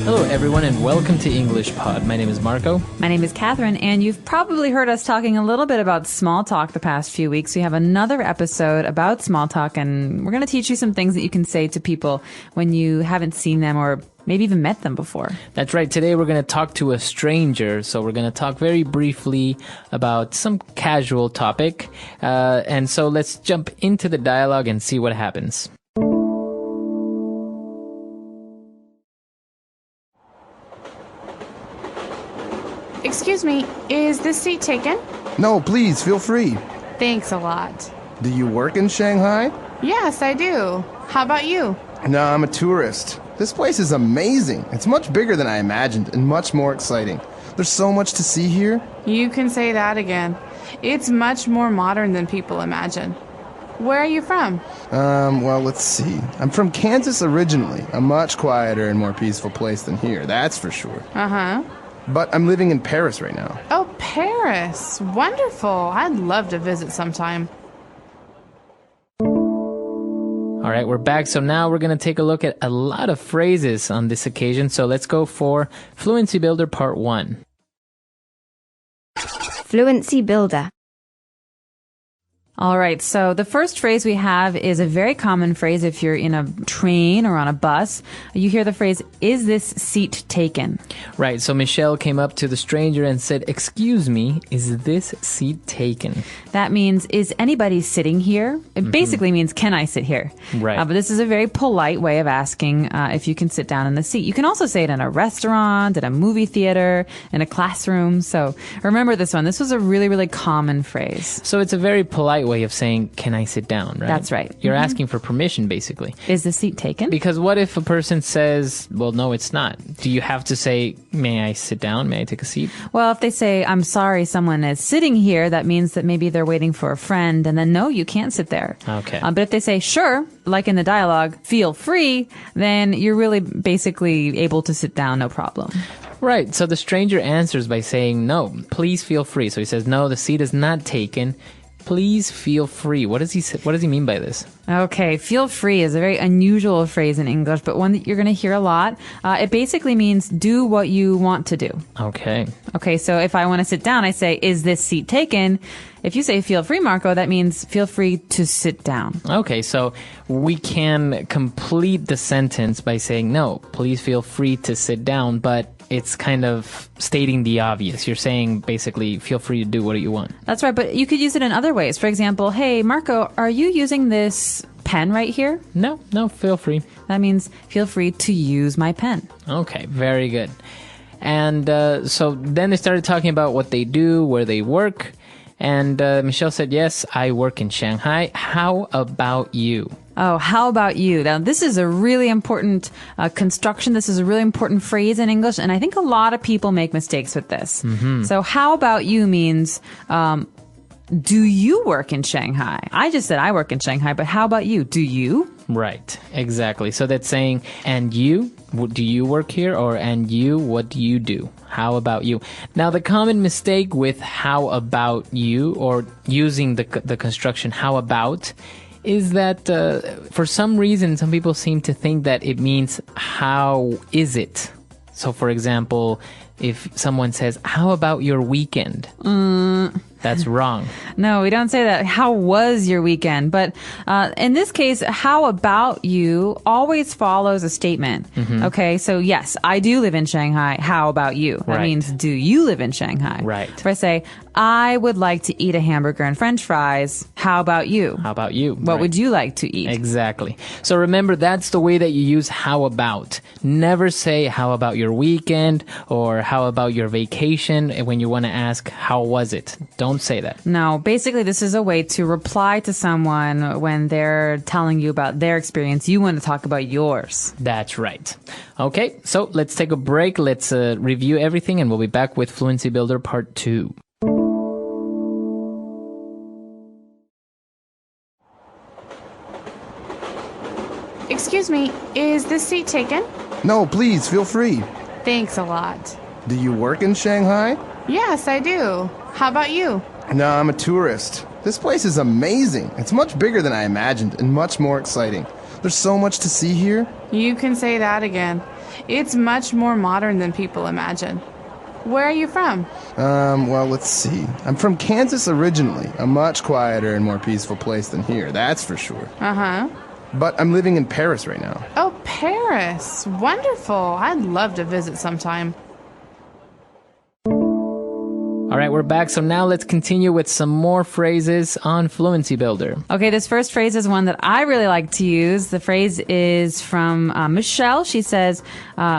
Hello, everyone, and welcome to EnglishPod. My name is Marco. My name is Catherine, and you've probably heard us talking a little bit about small talk the past few weeks. We have another episode about small talk, and we're going to teach you some things that you can say to people when you haven't seen them or maybe even met them before. That's right. Today we're going to talk to a stranger. So we're going to talk very briefly about some casual topic. And so let's jump into the dialogue and see what happens. Excuse me, is this seat taken? No, please, feel free. Thanks a lot. Do you work in Shanghai? Yes, I do. How about you? No, I'm a tourist. This place is amazing. It's much bigger than I imagined and much more exciting. There's so much to see here. You can say that again. It's much more modern than people imagine. Where are you from? Well, let's see. I'm from Kansas originally, a much quieter and more peaceful place than here, that's for sure. Uh-huh. But I'm living in Paris right now. Oh, Paris. Wonderful. I'd love to visit sometime. All right, we're back. So now we're going to take a look at a lot of phrases on this occasion. So let's go for Fluency Builder Part 1. Fluency Builder. All right, so the first phrase we have is a very common phrase if you're in a train or on a bus. You hear the phrase, is this seat taken? Right, so Michelle came up to the stranger and said, "Excuse me, is this seat taken?" That means, is anybody sitting here? It basically means, can I sit here? Right. But this is a very polite way of asking if you can sit down in the seat. You can also say it in a restaurant, at a movie theater, in a classroom. So remember this one. This was a really, really common phrase. So it's a very polite way of saying, can I sit down, right? That's right. You're asking for permission, basically. Is the seat taken? Because what if a person says, well, no, it's not? Do you have to say, may I sit down? May I take a seat? Well, if they say, I'm sorry, someone is sitting here, that means that maybe they're waiting for a friend, and then no, you can't sit there. Okay. But if they say, sure, like in the dialogue, feel free, then you're really basically able to sit down, no problem. Right. So the stranger answers by saying, no, please feel free. So he says, no, the seat is not taken. Please feel free. What does he mean by this? Okay, feel free is a very unusual phrase in English, but one that you're going to hear a lot. It basically means do what you want to do. Okay. Okay, so if I want to sit down, I say, is this seat taken? If you say feel free, Marco, that means feel free to sit down. Okay, so we can complete the sentence by saying, no, please feel free to sit down, but it's kind of stating the obvious. You're saying basically feel free to do what you want. That's right, but you could use it in other ways. For example, hey, Marco, are you using this pen right here? No, feel free. That means feel free to use my pen. Okay, very good. And so then they started talking about what they do, where they work. And Michelle said, yes, I work in Shanghai. How about you? Oh, how about you? Now, this is a really important construction. This is a really important phrase in English, and I think a lot of people make mistakes with this. So how about you means, do you work in Shanghai? I just said I work in Shanghai, but how about you? Do you? Right, exactly. So that's saying, and you, do you work here? Or, and you, what do you do? How about you? Now, the common mistake with how about you, or using the construction how about, is that for some reason, some people seem to think that it means how is it? So, for example, if someone says, how about your weekend? That's wrong. No, we don't say that. How was your weekend? But in this case, how about you always follows a statement. Okay, so yes, I do live in Shanghai. How about you? That means, do you live in Shanghai? Right. If I say, I would like to eat a hamburger and french fries. How about you? How about you? What would you like to eat? Exactly. So remember, that's the way that you use how about. Never say how about your weekend or how about your vacation when you want to ask how was it. Don't say that. No, basically this is a way to reply to someone when they're telling you about their experience. You want to talk about yours. That's right. Okay, so let's take a break. Let's review everything and we'll be back with Fluency Builder Part 2. Excuse me, is this seat taken? No, please, feel free. Thanks a lot. Do you work in Shanghai? Yes, I do. How about you? No, I'm a tourist. This place is amazing. It's much bigger than I imagined and much more exciting. There's so much to see here. You can say that again. It's much more modern than people imagine. Where are you from? Well, let's see. I'm from Kansas originally, a much quieter and more peaceful place than here, that's for sure. Uh-huh. But I'm living in Paris right now. Oh, Paris. Wonderful. I'd love to visit sometime. All right, we're back. So now let's continue with some more phrases on Fluency Builder. Okay, this first phrase is one that I really like to use. The phrase is from Michelle. She says,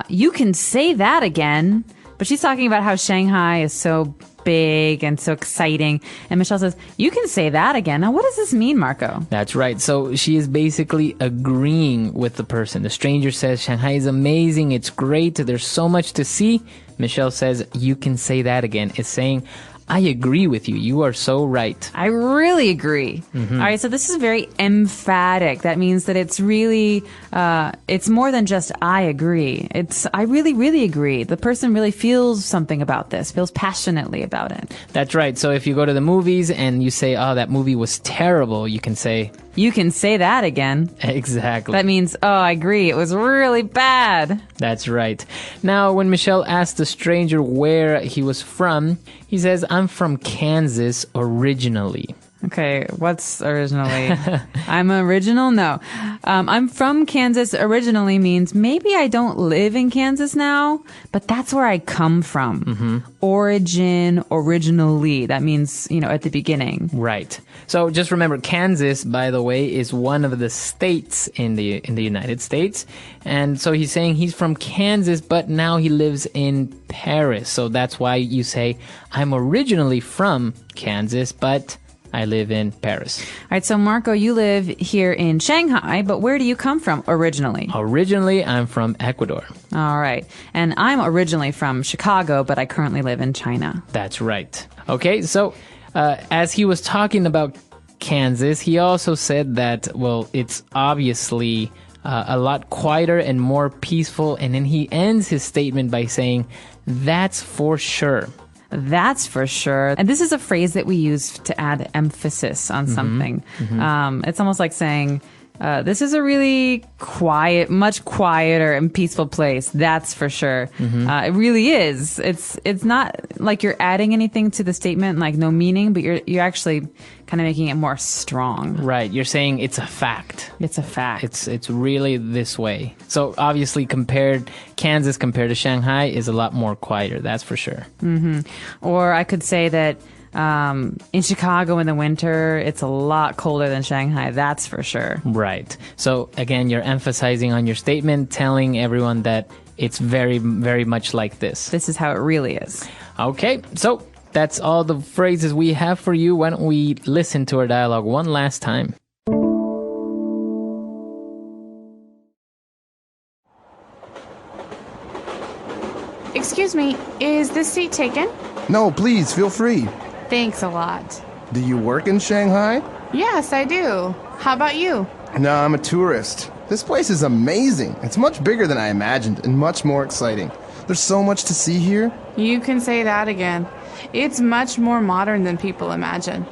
you can say that again. But she's talking about how Shanghai is so big and so exciting. And Michelle says, you can say that again. Now, what does this mean, Marco? That's right. So she is basically agreeing with the person. The stranger says, Shanghai is amazing. It's great. There's so much to see. Michelle says, you can say that again. It's saying, I agree with you. You are so right. I really agree. All right, so this is very emphatic. That means that it's really, it's more than just I agree. It's I really, really agree. The person really feels something about this, feels passionately about it. That's right. So if you go to the movies and you say, oh, that movie was terrible, you can say, you can say that again. Exactly. That means, oh, I agree. It was really bad. That's right. Now, when Michelle asked the stranger where he was from, he says, I'm from Kansas originally. Okay, what's originally? I'm original? No. I'm from Kansas originally means maybe I don't live in Kansas now, but that's where I come from. Origin, originally. That means, at the beginning. Right. So just remember, Kansas, by the way, is one of the states in the United States. And so he's saying he's from Kansas, but now he lives in Paris. So that's why you say, I'm originally from Kansas, but I live in Paris. All right, so Marco, you live here in Shanghai, but where do you come from originally? Originally, I'm from Ecuador. All right. And I'm originally from Chicago, but I currently live in China. That's right. Okay, so as he was talking about Kansas, he also said that, well, it's obviously a lot quieter and more peaceful. And then he ends his statement by saying, that's for sure. That's for sure. And this is a phrase that we use to add emphasis on something. It's almost like saying, this is a really quiet, much quieter and peaceful place. That's for sure. It really is. It's not like you're adding anything to the statement, like no meaning, but you're actually kind of making it more strong. Right. You're saying it's a fact. It's a fact. It's really this way. So obviously Kansas compared to Shanghai is a lot more quieter. That's for sure. Or I could say that in Chicago in the winter, it's a lot colder than Shanghai. That's for sure. Right. So again, you're emphasizing on your statement, telling everyone that it's very, very much like this. This is how it really is. Okay. So that's all the phrases we have for you. Why don't we listen to our dialogue one last time? Excuse me, is this seat taken? No, please, feel free. Thanks a lot. Do you work in Shanghai? Yes, I do. How about you? No, I'm a tourist. This place is amazing. It's much bigger than I imagined and much more exciting. There's so much to see here. You can say that again. It's much more modern than people imagine.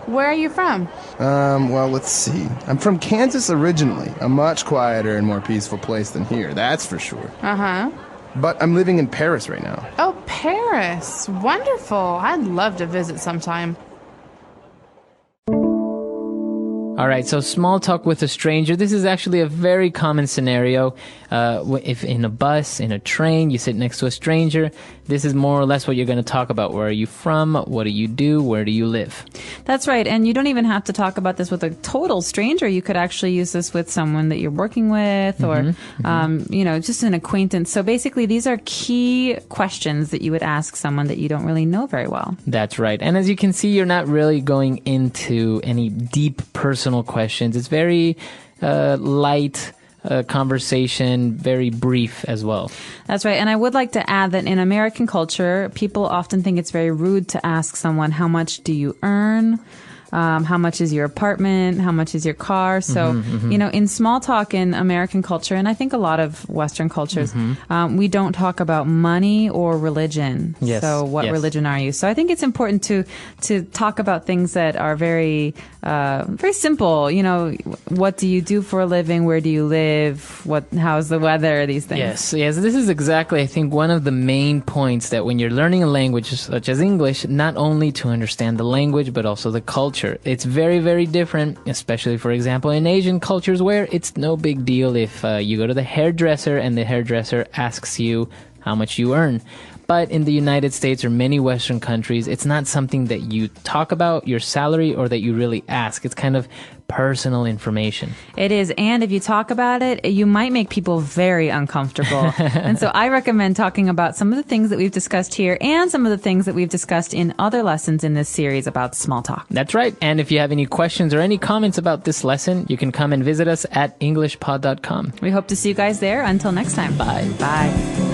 Where are you from? Well, let's see. I'm from Kansas originally, a much quieter and more peaceful place than here, that's for sure. Uh-huh. But I'm living in Paris right now. Oh, Paris. Wonderful. I'd love to visit sometime. All right, so small talk with a stranger. This is actually a very common scenario. If in a bus, in a train, you sit next to a stranger, this is more or less what you're going to talk about. Where are you from? What do you do? Where do you live? That's right. And you don't even have to talk about this with a total stranger. You could actually use this with someone that you're working with or, just an acquaintance. So basically, these are key questions that you would ask someone that you don't really know very well. That's right. And as you can see, you're not really going into any deep personal questions. It's very light conversation, very brief as well. That's right. And I would like to add that in American culture, people often think it's very rude to ask someone, how much do you earn? how much is your apartment, how much is your car. So, in small talk in American culture, and I think a lot of Western cultures, we don't talk about money or religion. Yes, So what yes. religion are you? So I think it's important to talk about things that are very, very simple. What do you do for a living? Where do you live? How's the weather? These things. Yes. This is exactly, I think, one of the main points that when you're learning a language such as English, not only to understand the language, but also the culture. It's very, very different, especially, for example, in Asian cultures where it's no big deal if you go to the hairdresser and the hairdresser asks you how much you earn. But in the United States or many Western countries, it's not something that you talk about, your salary, or that you really ask. It's kind of personal information. It is. And if you talk about it, you might make people very uncomfortable. And so I recommend talking about some of the things that we've discussed here and some of the things that we've discussed in other lessons in this series about small talk. That's right. And if you have any questions or any comments about this lesson, you can come and visit us at EnglishPod.com. We hope to see you guys there. Until next time. Bye. Bye.